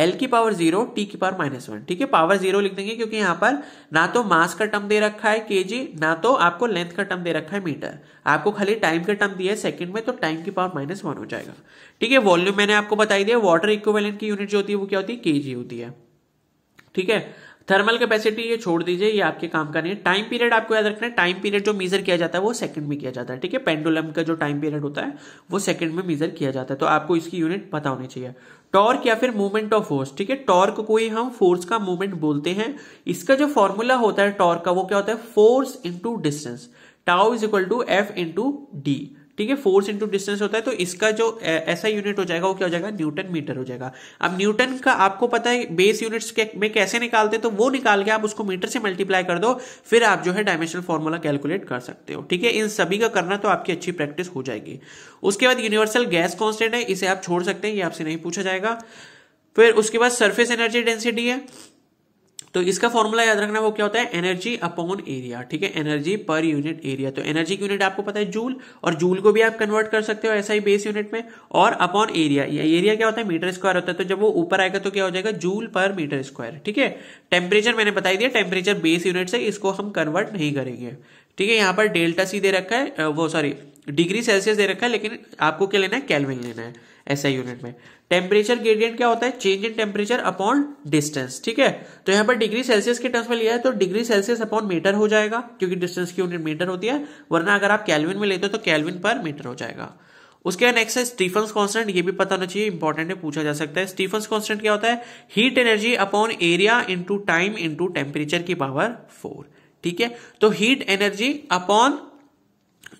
l की पावर 0, t की पावर -1। ठीक है, पावर 0 लिख देंगे क्योंकि यहाँ पर ना तो मास का टर्म दे रखा है केजी, ना तो आपको लेंथ का टर्म दे रखा है मीटर। आपको खाली टाइम का टर्म दिया है सेकंड में, तो टाइम की पावर -1 हो जाएगा। ठीक है, वॉल्यूम मैंने आपको बताई दिया। वाटर इक्विवेलेंट की यूनिट जो होती है वो क्या होती है, केजी होती है। ठीक है, थर्मल कैपेसिटी ये छोड़ दीजिए, ये आपके काम का नहीं है। टाइम पीरियड आपको याद रखना है, टाइम पीरियड जो मेजर किया जाता है वो सेकंड में किया जाता है। ठीक है, पेंडुलम का जो टाइम पीरियड होता है वो सेकंड में मेजर किया जाता है, तो आपको इसकी यूनिट पता होनी चाहिए। टॉर्क या फिर मूवमेंट ऑफ फोर्स। ठीक है, टॉर्क को ही हम फोर्स का मूवमेंट बोलते हैं। इसका जो फॉर्मूला होता है टॉर्क का वो क्या होता है, force into distance, tau is equal to F into D. ठीक है, फोर्स इंटू डिस्टेंस होता है, तो इसका जो ऐसा यूनिट हो जाएगा वो क्या हो जाएगा, न्यूटन मीटर हो जाएगा। अब न्यूटन का आपको पता है बेस यूनिट्स में कैसे निकालते हैं, तो वो निकाल के आप उसको मीटर से मल्टीप्लाई कर दो, फिर आप जो है डायमेंशनल फॉर्मूला कैलकुलेट कर सकते हो। ठीक है, इन सभी का करना तो आपकी अच्छी प्रैक्टिस हो जाएगी। उसके बाद यूनिवर्सल गैस कांस्टेंट है, इसे आप छोड़ सकते हैं, ये आपसे नहीं पूछा जाएगा। फिर उसके बाद सरफेस एनर्जी डेंसिटी है, तो इसका फॉर्मूला याद रखना, वो क्या होता है, एनर्जी अपॉन एरिया। ठीक है, एनर्जी पर यूनिट एरिया। तो एनर्जी की यूनिट आपको पता है जूल, और जूल को भी आप कन्वर्ट कर सकते हो ऐसा ही बेस यूनिट में। और अपॉन एरिया, एरिया क्या होता है, मीटर स्क्वायर होता है, तो जब वो ऊपर आएगा तो क्या हो जाएगा, जूल पर मीटर स्क्वायर। ठीक है, टेम्परेचर मैंने बताई दिया, टेम्परेचर बेस यूनिट से, इसको हम कन्वर्ट नहीं करेंगे। ठीक है, यहाँ पर डेल्टा सी दे रखा है, वो सॉरी डिग्री सेल्सियस दे रखा है, लेकिन आपको क्या लेना है, केल्विन लेना है। एसआई यूनिट में। टेम्परेचर ग्रेडियंट क्या होता है, change in temperature upon distance, ठीक है। तो यहाँ पर डिग्री सेल्सियस के टर्म्स में लिया है तो डिग्री सेल्सियस अपॉन मीटर हो जाएगा, क्योंकि डिस्टेंस की यूनिट मीटर होती है, वरना अगर आप केल्विन में लेते हो तो केल्विन पर मीटर हो जाएगा। उसके बाद नेक्स्ट है स्टीफन्स कांस्टेंट, ये भी पता होना चाहिए, इंपॉर्टेंट है, पूछा जा सकता है। स्टीफन्स कांस्टेंट क्या होता है, heat energy upon area into time into temperature की पावर 4, ठीक है। तो हीट एनर्जी अपॉन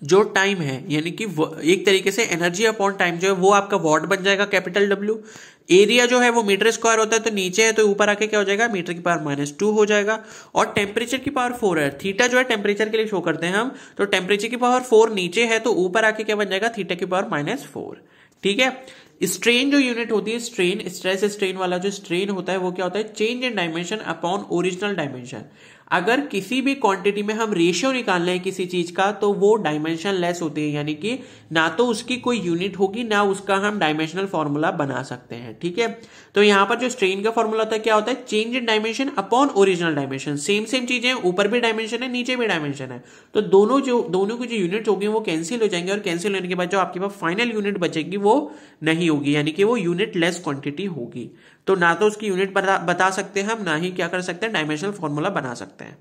जो टाइम है, यानी कि एक तरीके से एनर्जी अपॉन टाइम जो है वो आपका वॉट बन जाएगा, कैपिटल डब्ल्यू। एरिया जो है वो मीटर स्क्वायर होता है, तो नीचे है तो ऊपर आके क्या हो जाएगा, मीटर की पावर -2 हो जाएगा। और टेम्परेचर की पावर 4 है, थीटा जो है टेम्परेचर के लिए शो करते हैं हम, तो टेम्परेचर की पावर 4 नीचे है तो ऊपर आके क्या बन जाएगा, थीटा की पावर -4, ठीक है। स्ट्रेन जो यूनिट होती है, स्ट्रेन, स्ट्रेस स्ट्रेन वाला जो स्ट्रेन होता है वो क्या होता है, change in dimension upon original dimension. अगर किसी भी क्वांटिटी में हम रेशियो निकाल लें किसी चीज का तो वो डायमेंशन लेस होती है, यानी कि ना तो उसकी कोई यूनिट होगी ना उसका हम डायमेंशनल फॉर्मूला बना सकते हैं, ठीक है। तो यहां पर जो स्ट्रेन का फॉर्मूला होता है क्या होता है, change in dimension upon original dimension. Same चीजें, ऊपर भी डायमेंशन है नीचे भी डायमेंशन है, तो दोनों की जो यूनिट होगी वो कैंसिल हो जाएंगे, और कैंसिल होने के बाद जो आपके पास फाइनल यूनिट बचेगी वो नहीं होगी, यानी कि वो यूनिट लेस क्वांटिटी होगी। तो ना तो उसकी यूनिट बता सकते हैं हम, ना ही क्या कर सकते हैं, डायमेंशनल फॉर्मूला बना सकते हैं,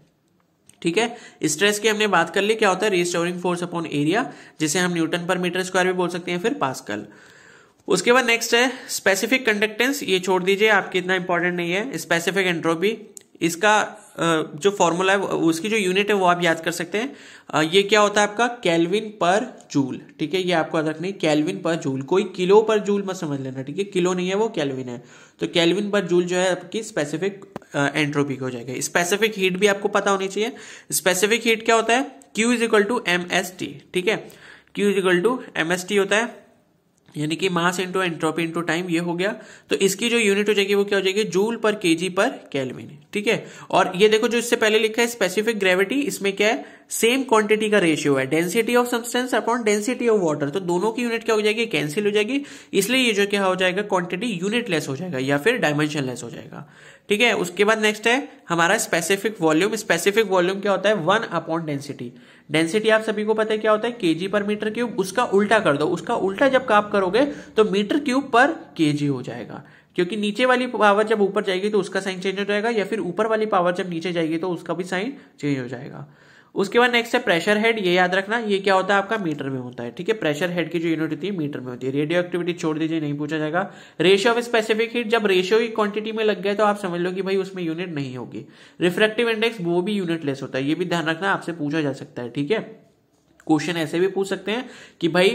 ठीक है। स्ट्रेस की हमने बात कर ली, क्या होता है, रिस्टोरिंग फोर्स अपॉन एरिया, जिसे हम न्यूटन पर मीटर स्क्वायर भी बोल सकते हैं, फिर पास्कल। उसके बाद नेक्स्ट है स्पेसिफिक कंडक्टेंस, ये छोड़ दीजिए, आपकी इतना इंपॉर्टेंट नहीं है। स्पेसिफिक एंट्रोपी, इसका जो फॉर्मूला है उसकी जो यूनिट है वो आप याद कर सकते हैं। ये क्या होता है आपका, केल्विन पर जूल, ठीक है, ये आपको याद रखना है, केल्विन पर जूल, कोई किलो पर जूल मत समझ लेना, ठीक है, किलो नहीं है वो केल्विन है। तो केल्विन पर जूल जो है आपकी स्पेसिफिक एंट्रोपी हो जाएगा। स्पेसिफिक हीट भी आपको पता होनी चाहिए। स्पेसिफिक हीट क्या होता है, Q is equal to MST, ठीक है, Q is equal to MST होता है, यानी कि mass into entropy into time, ये हो गया। तो इसकी जो यूनिट हो जाएगी वो क्या हो जाएगी, जूल पर केजी पर केल्विन, ठीक है। और ये देखो जो इससे पहले लिखा है स्पेसिफिक ग्रेविटी, इसमें क्या है, सेम क्वांटिटी का रेशियो है, density of substance upon density of water, तो दोनों की यूनिट क्या हो जाएगी, कैंसिल हो जाएगी, इसलिए ये जो क्या हो जाएगा, क्वांटिटी यूनिट लेस हो जाएगा या फिर डायमेंशन लेस हो जाएगा, ठीक है। उसके बाद नेक्स्ट है हमारा स्पेसिफिक वॉल्यूम। स्पेसिफिक वॉल्यूम क्या होता है, 1 अपॉन डेंसिटी। डेंसिटी आप सभी को पता है क्या होता है, केजी पर मीटर क्यूब, उसका उल्टा कर दो, उसका उल्टा जब आप करोगे तो मीटर क्यूब पर केजी हो जाएगा, क्योंकि नीचे वाली पावर जब ऊपर जाएगी तो उसका साइन चेंज हो जाएगा, या फिर ऊपर वाली पावर जब नीचे जाएगी तो उसका भी साइन चेंज हो जाएगा। उसके बाद नेक्स्ट है प्रेशर हेड, ये याद रखना, ये क्या होता है आपका, मीटर में होता है, ठीक है। प्रेशर हेड की जो यूनिट होती है मीटर में होती है। रेडियो एक्टिविटी छोड़ दीजिए, नहीं पूछा जाएगा। रेशियो ऑफ स्पेसिफिक हीट, जब रेशियो की क्वांटिटी में लग गए तो आप समझ लो कि भाई उसमें यूनिट नहीं होगी। रिफ्रैक्टिव इंडेक्स, वो भी यूनिट लेस होता है, ये भी ध्यान रखना, आपसे पूछा जा सकता है, ठीक है। क्वेश्चन ऐसे भी पूछ सकते हैं कि भाई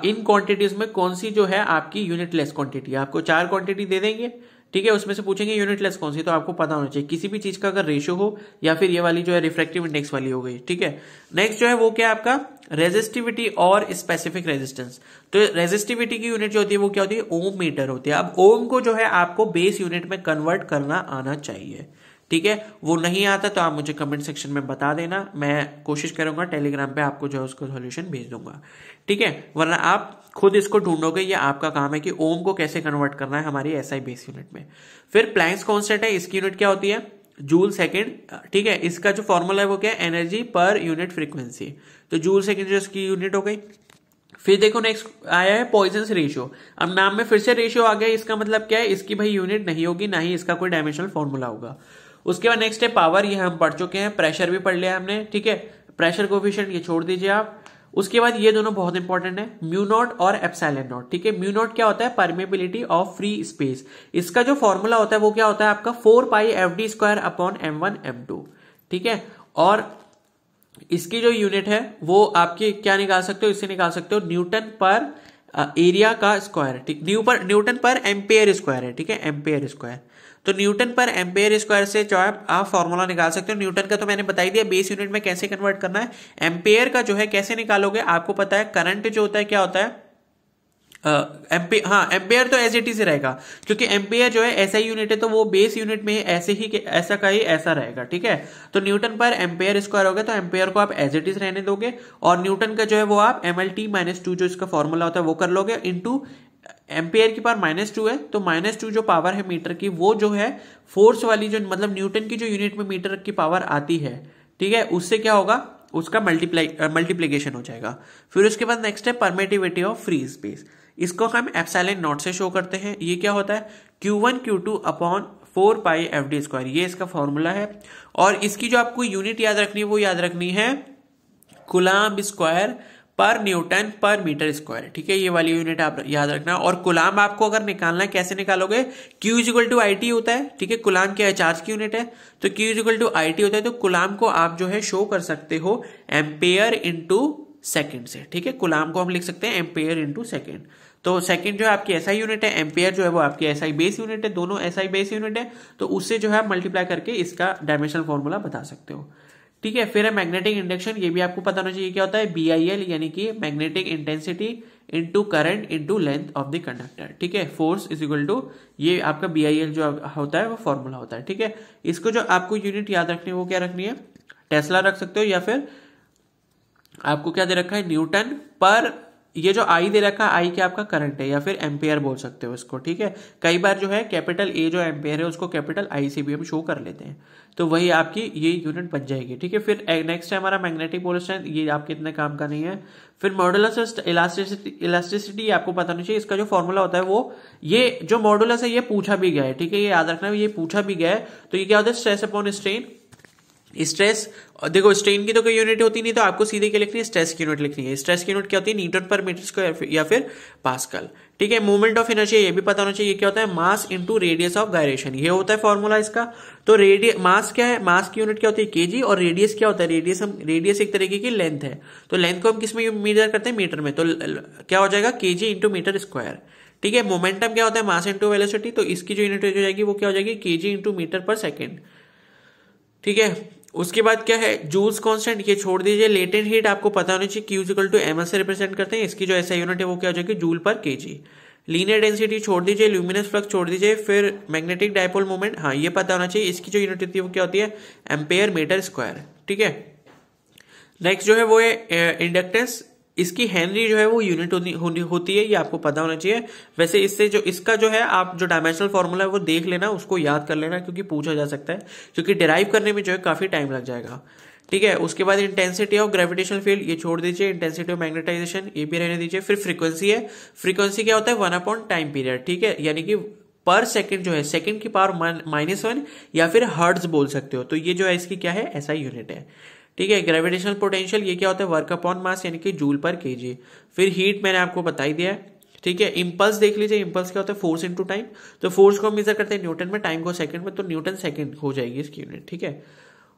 इन क्वांटिटीज में कौन सी जो है आपकी यूनिट लेस क्वांटिटी, आपको 4 क्वांटिटी दे देंगे, ठीक है, उसमें से पूछेंगे यूनिट लेस कौन सी, तो आपको पता होना चाहिए किसी भी चीज का अगर रेशियो हो या फिर ये वाली जो है रिफ्रैक्टिव इंडेक्स वाली हो गई, ठीक है। नेक्स्ट जो है वो क्या है आपका, रेजिस्टिविटी और स्पेसिफिक रेजिस्टेंस। तो रेजिस्टिविटी की यूनिट जो होती है वो क्या होती है, ओम मीटर होती है। अब ओम को जो है आपको बेस यूनिट में कन्वर्ट करना आना चाहिए, ठीक है। वो नहीं आता तो आप मुझे कमेंट सेक्शन में बता देना, मैं कोशिश करूंगा टेलीग्राम पे आपको जो है उसका सॉल्यूशन भेज दूंगा, ठीक है, वरना आप खुद इसको ढूंढोगे, ये आपका काम है कि ओम को कैसे कन्वर्ट करना है हमारी एसआई बेस यूनिट में। फिर प्लैंक्स कांस्टेंट है, इसकी यूनिट क्या होती है, जूल सेकंड, ठीक है। इसका जो फॉर्मूला है वो क्या है, एनर्जी पर यूनिट फ्रीक्वेंसी, तो जूल सेकंड जो इसकी यूनिट हो गई। फिर देखो नेक्स्ट आया है पॉइजन्स रेशियो। अब नाम में फिर से रेशियो आ गया, इसका मतलब क्या है, इसकी भाई यूनिट नहीं होगी, ना ही इसका कोई डायमेंशनल फॉर्मूला होगा। उसके बाद नेक्स्ट है पावर, ये हम पढ़ चुके हैं। प्रेशर भी पढ़ लिया हमने, ठीक है। प्रेशर कोएफिशिएंट ये छोड़ दीजिए आप। उसके बाद ये दोनों बहुत इंपॉर्टेंट है, म्यू नॉट और एप्सिलॉन नॉट, ठीक है। म्यू नॉट क्या होता है, परमेबिलिटी ऑफ फ्री स्पेस। इसका जो फॉर्मूला होता है वो क्या होता है आपका 4πfd² अपॉन m1 m2, ठीक है। और इसकी जो यूनिट है वो आपकी क्या निकाल सकते हो, इससे निकाल सकते हो न्यूटन पर एरिया का स्क्वायर, ठीक, न्यूटन पर एम्पेयर स्क्वायर है, ठीक है, एम्पेयर स्क्वायर। तो न्यूटन पर एम्पेयर स्क्वायर से जो है आप फॉर्मूला निकाल सकते हो। न्यूटन का तो मैंने बता ही दिया, बेस यूनिट में कैसे कन्वर्ट करना है। एम्पेयर का जो है कैसे निकालोगे, आपको पता है करंट जो होता है क्या होता है, एम्पेयर तो एज इट इज रहेगा, क्योंकि एम्पेयर जो है ऐसा ही यूनिट है, तो वो बेस यूनिट में ऐसे ही ऐसा का ही ऐसा रहेगा, ठीक है। तो न्यूटन पर एम्पेयर स्क्वायर हो गया, तो एम्पेयर को आप एज इट इज रहने दोगे, और न्यूटन का जो है वो आप MLT-2 जो इसका फॉर्मूला होता है वो कर लोगे, इंटू एम्पेयर की पावर -2 है, तो -2 जो पावर है मीटर की, वो जो है फोर्स वाली जो मतलब न्यूटन की जो यूनिट में मीटर की पावर आती है, ठीक है, उससे क्या होगा, उसका मल्टीप्लीकेशन हो जाएगा। फिर उसके बाद नेक्स्ट है परमिटिविटी ऑफ फ्री स्पेस। इसको हम एप्सिलॉन नॉट से शो करते हैं। ये क्या होता है, Q1 Q2 अपॉन 4 पाई FD स्क्वायर, ये इसका फॉर्मूला है। और इसकी जो आपको यूनिट याद रखनी है वो याद रखनी है कूलम्ब स्क्वायर पर न्यूटन पर मीटर स्क्वायर, ठीक है, ये वाली यूनिट आप याद रखना। और कूलम्ब आपको अगर निकालना है, कैसे निकालोगे, Q इक्वल टू IT होता है, ठीक है, कूलम्ब क्या है, चार्ज की यूनिट है, तो Q इक्वल टू IT होता है। तो कूलम्ब को आप जो है शो कर सकते हो एम्पेयर इंटू सेकेंड से, ठीक है, कूलम्ब को हम लिख सकते हैं एम्पेयर इंटू सेकेंड। तो सेकंड जो है आपकी SI यूनिट है, एम्पेयर जो है वो आपकी SI बेस यूनिट है, दोनों SI बेस यूनिट है, तो उससे जो है आप मल्टीप्लाई करके इसका डायमेंशनल फॉर्मूला बता सकते हो, ठीक है। फिर है मैग्नेटिक इंडक्शन, ये भी आपको पता होना चाहिए क्या होता है, BIL यानी कि magnetic intensity into current into length of the conductor, ठीक है। फोर्स इज इक्वल टू, ये आपका BIL जो होता है वो फॉर्मूला होता है, ठीक है। इसको जो आपको यूनिट याद रखनी है वो क्या रखनी है, टेस्ला रख सकते हो, या फिर आपको क्या दे रखा है, न्यूटन पर, ये जो आई दे रखा है, आई क्या आपका करंट है, या फिर एम्पेयर बोल सकते हो इसको, ठीक है। कई बार जो है कैपिटल A जो एम्पेयर है उसको कैपिटल I से भी हम शो कर लेते हैं, तो वही आपकी ये यूनिट बन जाएगी, ठीक है। फिर नेक्स्ट है हमारा मैग्नेटिक पोल स्ट्रेंथ, ये आपके इतने काम का नहीं है। फिर मॉडुलस इलास्टिसिटी आपको पता नहीं चाहिए, इसका जो फॉर्मूला होता है वो, ये जो मॉडुलस है ये पूछा भी गया है, ठीक है, ये याद रखना, ये पूछा भी गया है। तो ये क्या होता है, स्ट्रेस अपॉन स्ट्रेन, स्ट्रेस, देखो स्ट्रेन की तो कोई यूनिट होती नहीं, तो आपको सीधे क्या लिखनी है, स्ट्रेस की यूनिट लिखनी है। स्ट्रेस की यूनिट क्या होती है, न्यूटन पर मीटर स्क्वायर या फिर पास्कल, ठीक है। मूवमेंट ऑफ इनर्शिया ये भी पता होना चाहिए, क्या होता है, mass into radius of gyration, ये होता है फॉर्मूला इसका। तो मास क्या है, मास की यूनिट क्या होती है, kg, और रेडियस क्या होता है, रेडियस एक तरीके की लेंथ है, तो लेंथ को हम किस में मेजर करते हैं, मीटर में, तो क्या हो जाएगा, kg इंटू मीटर स्क्वायर, ठीक है। मोमेंटम क्या होता है, मास इंटू वेलोसिटी, तो इसकी जो यूनिट हो जाएगी वो क्या हो जाएगी, kg इंटू मीटर पर सेकेंड, ठीक है। उसके बाद क्या है, जूल्स कांस्टेंट, ये छोड़ दीजिए। लेटेंट हीट आपको पता होनी चाहिए, Q इक्वल टू MS से रिप्रेजेंट करते हैं, इसकी जो SI यूनिट है वो क्या हो जाएगी, जूल पर kg। लीनियर डेंसिटी छोड़ दीजिए, ल्यूमिनस फ्लक्स छोड़ दीजिए। फिर मैग्नेटिक डायपोल मोमेंट, हाँ ये पता होना चाहिए, इसकी जो यूनिट होती है वो क्या होती है, एम्पेयर मीटर स्क्वायर, ठीक है। नेक्स्ट जो है वो है इंडक्टेंस, इसकी हेनरी जो है वो यूनिट होती है, ये आपको पता होना चाहिए। वैसे इससे जो इसका जो है, आप जो डायमेंशनल फॉर्मूला है वो देख लेना, उसको याद कर लेना, क्योंकि पूछा जा सकता है, क्योंकि डिराइव करने में जो है काफी टाइम लग जाएगा, ठीक है। उसके बाद इंटेंसिटी ऑफ ग्रेविटेशनल फील्ड, ये छोड़ दीजिए। इंटेंसिटी ऑफ मैग्नेटाइजेशन, ये भी रहने दीजिए। फिर फ्रीक्वेंसी है, फ्रीक्वेंसी क्या होता है, 1 अपॉन टाइम पीरियड, ठीक है, यानी कि पर सेकंड जो है, सेकंड की पावर -1 या फिर हर्ट्ज बोल सकते हो, तो ये जो है इसकी क्या है, SI यूनिट है, ठीक है। ग्रेविटेशनल पोटेंशियल, ये क्या होता है, वर्क अपॉन मास यानी कि जूल पर kg। फिर हीट मैंने आपको बता ही दिया है, ठीक है। इंपल्स देख लीजिए, इंपल्स क्या होता है, फोर्स इनटू टाइम, तो फोर्स को हम मेजर करते हैं न्यूटन में, टाइम को सेकंड में, तो न्यूटन सेकंड हो जाएगी इसकी यूनिट, ठीक है।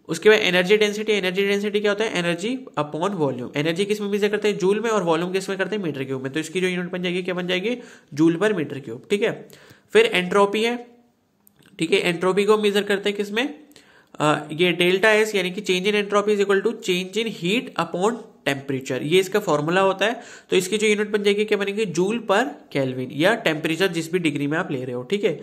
उसके बाद एनर्जी डेंसिटी, एनर्जी डेंसिटी क्या होता है, एनर्जी अपॉन वॉल्यूम, एनर्जी किस में मेजर करते हैं, जूल में, और वॉल्यूम किस में करते हैं, मीटर क्यूब में, तो इसकी जो यूनिट बन जाएगी क्या बन जाएगी, जूल पर मीटर क्यूब, ठीक है। फिर एंट्रोपी है, ठीक है, एंट्रोपी को मेजर करते हैं किसमें, ये डेल्टा एस यानी कि change in entropy is equal to change in heat upon temperature, ये इसका फॉर्मूला होता है। तो इसकी जो यूनिट बन जाएगी क्या बनेगी, जूल पर केल्विन, या टेम्परेचर जिस भी डिग्री में आप ले रहे हो, ठीक है।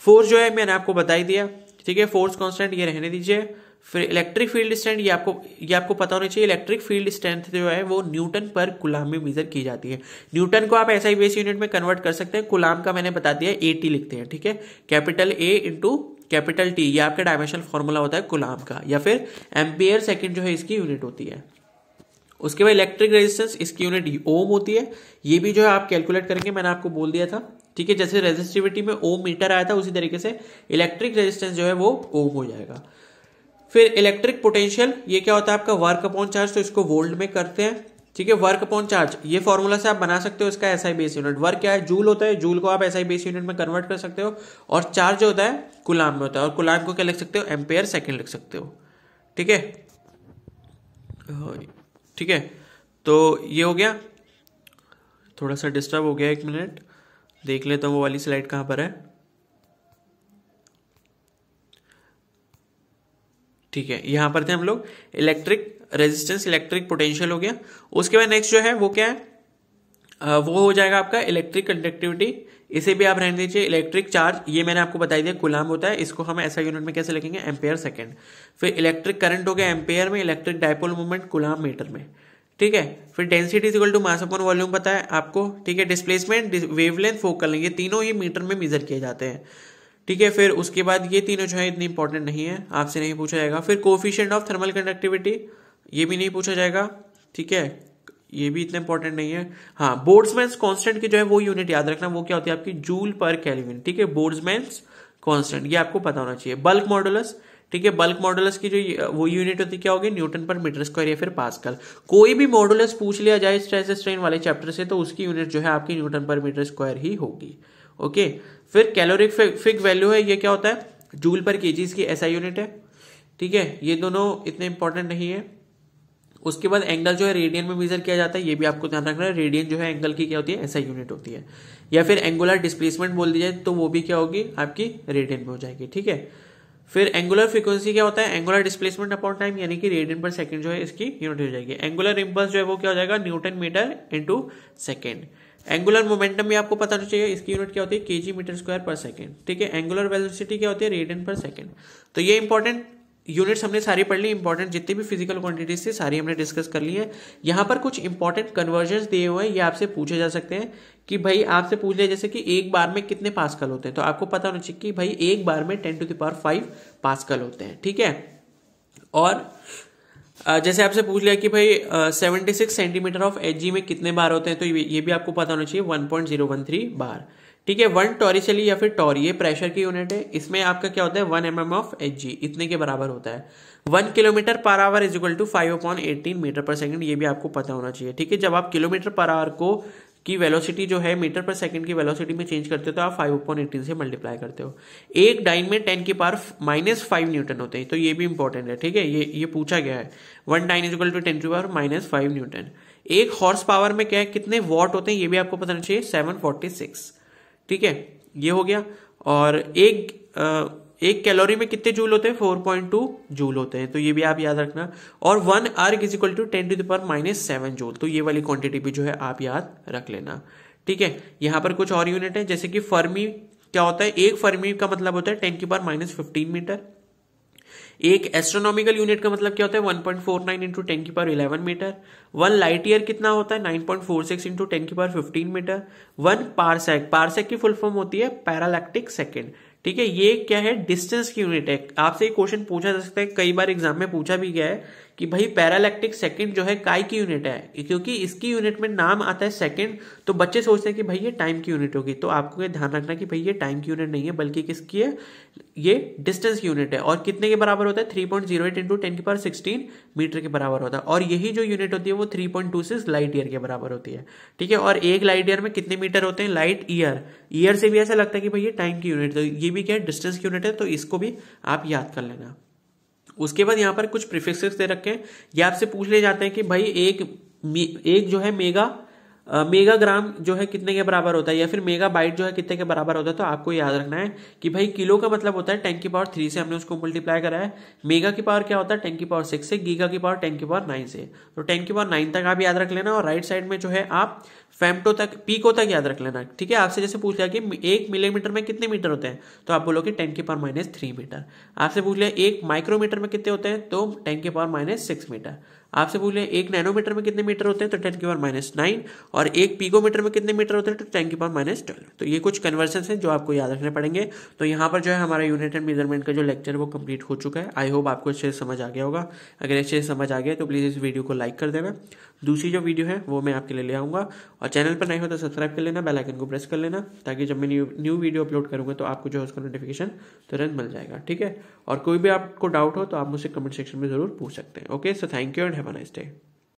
फोर्स जो है मैंने आपको बता ही दिया, ठीक है, फोर्स कांस्टेंट ये रहने दीजिए। फिर इलेक्ट्रिक फील्ड स्ट्रेंथ, ये आपको पता होना चाहिए, इलेक्ट्रिक फील्ड स्ट्रेंथ जो है वो न्यूटन पर कूलम्ब में मेजर की जाती है। न्यूटन को आप SI बेस यूनिट में कन्वर्ट कर सकते हैं, कूलम्ब का मैंने बता दिया AT लिखते हैं, ठीक है, capital A into capital T, ये आपका डायमेंशनल फॉर्मूला होता है कूलम्ब का, या फिर एम्पियर सेकंड जो है इसकी यूनिट होती है। उसके बाद इलेक्ट्रिक रेजिस्टेंस, इसकी यूनिट ओम होती है, ये भी जो है आप कैलकुलेट करेंगे, मैंने आपको बोल दिया था, ठीक है। जैसे रेजिस्टिविटी में ओम मीटर आया था, उसी तरीके से इलेक्ट्रिक रेजिस्टेंस जो है वो ओम हो जाएगा। फिर इलेक्ट्रिक पोटेंशियल, ये क्या होता है आपका वर्क अपॉन चार्ज, तो इसको वोल्ट में करते हैं, ठीक है। वर्क अपॉन चार्ज, ये फॉर्मूला से आप बना सकते हो इसका SI बेस यूनिट। वर्क क्या है, जूल होता है, जूल को आप SI बेस यूनिट में कन्वर्ट कर सकते हो, और चार्ज जो होता है कूलम्ब में होता है, और कूलम्ब को क्या लिख सकते हो, एम्पेयर सेकंड लिख सकते हो, ठीक है, ठीक है। तो ये हो गया, थोड़ा सा डिस्टर्ब हो गया, 1 मिनट देख लेता हूँ वो वाली स्लाइड कहाँ पर है, ठीक है, यहां पर थे हम लोग। इलेक्ट्रिक रेजिस्टेंस, इलेक्ट्रिक पोटेंशियल हो गया। उसके बाद नेक्स्ट जो है वो क्या है, वो हो जाएगा आपका इलेक्ट्रिक कंडक्टिविटी, इसे भी आप रहने दीजिए। इलेक्ट्रिक चार्ज, ये मैंने आपको बता दिया कूलम्ब होता है, इसको हम SI यूनिट में कैसे लिखेंगे, एम्पेयर सेकंड। फिर इलेक्ट्रिक करंट हो गया एम्पेयर में, electric dipole movement coulomb metre में, ठीक है। फिर density is equal to mass upon volume पता है आपको, ठीक है। डिस्प्लेसमेंट, वेवलेंथ, फोकल लेंथ, ये तीनों ही मीटर में मेजर किए जाते हैं, ठीक है। फिर उसके बाद ये तीनों जो है इतनी इंपॉर्टेंट नहीं है, आपसे नहीं पूछा जाएगा। फिर कोफिशिएंट ऑफ थर्मल कंडक्टिविटी, ये भी नहीं पूछा जाएगा, ठीक है। ये भी इतना इंपॉर्टेंट नहीं है। हाँ, बोल्ट्जमैन्स कांस्टेंट की जो है वो यूनिट याद रखना, वो क्या होती है आपकी जूल पर केल्विन। ठीक है, बोल्ट्जमैन्स कांस्टेंट ये आपको पता होना चाहिए। बल्क मॉडुलस, ठीक है, बल्क मॉडुलस की जो वो यूनिट होती है क्या होगी, न्यूटन पर मीटर स्क्वायर या फिर पास्कल। कोई भी मॉडुलस पूछ लिया जाए स्ट्रेस स्ट्रेन वाले चैप्टर से तो उसकी यूनिट जो है आपकी न्यूटन पर मीटर स्क्वायर ही होगी। ओके, फिर कैलोरीफिक वैल्यू है, ये क्या होता है, जूल पर केजीज की एसआई यूनिट है। ठीक है, ये दोनों इतने इंपॉर्टेंट नहीं है। उसके बाद एंगल जो है रेडियन में मेजर किया जाता है, ये भी आपको ध्यान रखना है। रेडियन जो है एंगल की क्या होती है, एसआई यूनिट होती है। या फिर एंगुलर डिस्प्लेसमेंट बोल दी जाए तो वो भी क्या होगी आपकी रेडियन में हो जाएगी। ठीक है, फिर एंगुलर फ्रीक्वेंसी क्या होता है, एंगुलर डिस्प्लेसमेंट अपॉन टाइम, यानी कि रेडियन पर सेकंड जो है इसकी यूनिट हो जाएगी। एंगुलर इंपल्स जो है वो क्या हो जाएगा, newton metre into second. Angular momentum भी आपको पता होना चाहिए, इसकी यूनिट क्या होती है, केजी मीटर स्क्वायर पर सेकंड। ठीक है, एंगुलर वेलोसिटी क्या होती है, रेडियन पर सेकंड। तो ये इंपॉर्टेंट यूनिट्स हमने सारी पढ़ ली, इंपॉर्टेंट जितनी भी फिजिकल क्वांटिटीज थी सारी हमने डिस्कस कर ली है। यहाँ पर कुछ इंपॉर्टेंट कन्वर्जन्स दिए हुए हैं, ये आपसे पूछे जा सकते हैं कि भाई आपसे पूछ लिया जैसे कि एक बार में कितने पास्कल होते हैं, तो आपको पता होना चाहिए कि भाई एक बार में 10⁵ पास्कल होते हैं। ठीक है, और जैसे आपसे पूछ लिया कि भाई 76 सेंटीमीटर ऑफ एचजी में कितने बार होते हैं, तो ये भी आपको पता होना चाहिए 1.013 बार। ठीक है, 1 टॉरिशली या फिर टॉर ये प्रेशर की यूनिट है, इसमें आपका क्या होता है 1 mm ऑफ एचजी इतने के बराबर होता है। 1 kilometre per hour is equal to 5/18 metre per second, ये भी आपको पता होना चाहिए। ठीक है, जब आप किलोमीटर पर आवर को की वेलोसिटी जो है मीटर पर सेकंड की वेलोसिटी में चेंज करते हो तो आप 5/18 से मल्टीप्लाई करते हो। एक डाइन में 10⁻⁻5 न्यूटन होते हैं, तो ये भी इंपॉर्टेंट है। ठीक है, ये पूछा गया है, 1 dyne is equal to 10⁻⁻5 newton. एक हॉर्स पावर में क्या है, कितने वॉट होते हैं, ये भी आपको पता होना चाहिए, 746। ठीक है, ये हो गया। और एक कैलोरी में कितने जूल होते हैं, 4.2 जूल होते हैं, तो ये भी आप याद रखना। और 1 अर्ग इज इक्वल टू 10⁻⁻7 जूल, तो ये वाली क्वांटिटी भी जो है आप याद रख लेना। ठीक है, यहां पर कुछ और यूनिट है, जैसे कि फर्मी क्या होता है, एक फर्मी का मतलब होता है 10⁻⁻15 मीटर। एक एस्ट्रोनॉमिकल यूनिट का मतलब क्या होता है, 1.49 इंटू 10⁻11 मीटर। 1 लाइट ईयर कितना होता है, 9.46 इंटू 10⁻15 मीटर। 1 पारसेक, पारसेक की फुल फॉर्म होती है पैरालैक्टिक सेकेंड। ठीक है, ये क्या है, डिस्टेंस की यूनिट है। आपसे ये क्वेश्चन पूछा जा सकता है, कई बार एग्जाम में पूछा भी गया है कि भाई पैरालैक्टिक सेकंड जो है काय की यूनिट है, क्योंकि इसकी यूनिट में नाम आता है सेकंड, तो बच्चे सोचते हैं कि भाई ये टाइम की यूनिट होगी। तो आपको ये ध्यान रखना कि भाई ये टाइम की यूनिट नहीं है, बल्कि किसकी है, ये डिस्टेंस की यूनिट है। और कितने के बराबर होता है, 3.08 इंटू 10⁻16 मीटर के बराबर होता है। और यही जो यूनिट होती है वो 3.26 लाइट ईयर के बराबर होती है। ठीक है, और एक लाइट ईयर में कितने मीटर होते हैं, लाइट ईयर, ईयर से भी ऐसा लगता है कि भाई ये टाइम की यूनिट, तो ये भी क्या है, डिस्टेंस की यूनिट है, तो इसको भी आप याद कर लेना। उसके बाद यहां पर कुछ प्रीफिक्सेस दे रखे हैं, ये आपसे पूछ ले जाते हैं कि भाई एक जो है मेगाग्राम जो है कितने के बराबर होता है, या फिर मेगा बाइट जो है कितने के बराबर होता है। तो आपको याद रखना है कि भाई किलो का मतलब होता है 10⁻3 से हमने उसको मल्टीप्लाई करा है। मेगा की पावर क्या होता है 10⁻6 से, गीगा की पावर 10⁻9 से, तो 10⁻9 तक आप याद रख लेना। और राइट साइड में जो है आप फेम्टो तक, पीको तक याद रख लेना। ठीक है, आपसे जैसे पूछ लिया कि 1 मिलीमीटर में कितने मीटर होते हैं, तो आप बोलोगे 10⁻³ मीटर। आपसे पूछ लिया 1 माइक्रोमीटर में कितने होते हैं, तो 10⁻6 मीटर। आपसे पूछ लिया 1 नैनोमीटर में कितने मीटर होते हैं, तो 10⁻9। और 1 पिकोमीटर में कितने मीटर होते हैं, तो 10⁻12। तो ये कुछ कन्वर्जन हैं जो आपको याद रखने पड़ेंगे। तो यहाँ पर जो है हमारा यूनिट एंड मेजरमेंट का जो लेक्चर वो कंप्लीट हो चुका है। आई होप आपको अच्छे से समझ आ गया होगा। अगर अच्छे से समझ आ गया तो प्लीज़ इस वीडियो को लाइक कर देना। दूसरी जो वीडियो है वो मैं आपके लिए ले आऊँगा, और चैनल पर नहीं हो तो सब्सक्राइब कर लेना, बेल आइकन को प्रेस कर लेना, ताकि जब मैं न्यू वीडियो अपलोड करूँगा तो आपको जो है उसका नोटिफिकेशन तुरंत मिल जाएगा। ठीक है, और कोई भी आपको डाउट हो तो आप मुझसे कमेंट सेक्शन में जरूर पूछ सकते हैं। Okay, so thank you and have a nice day.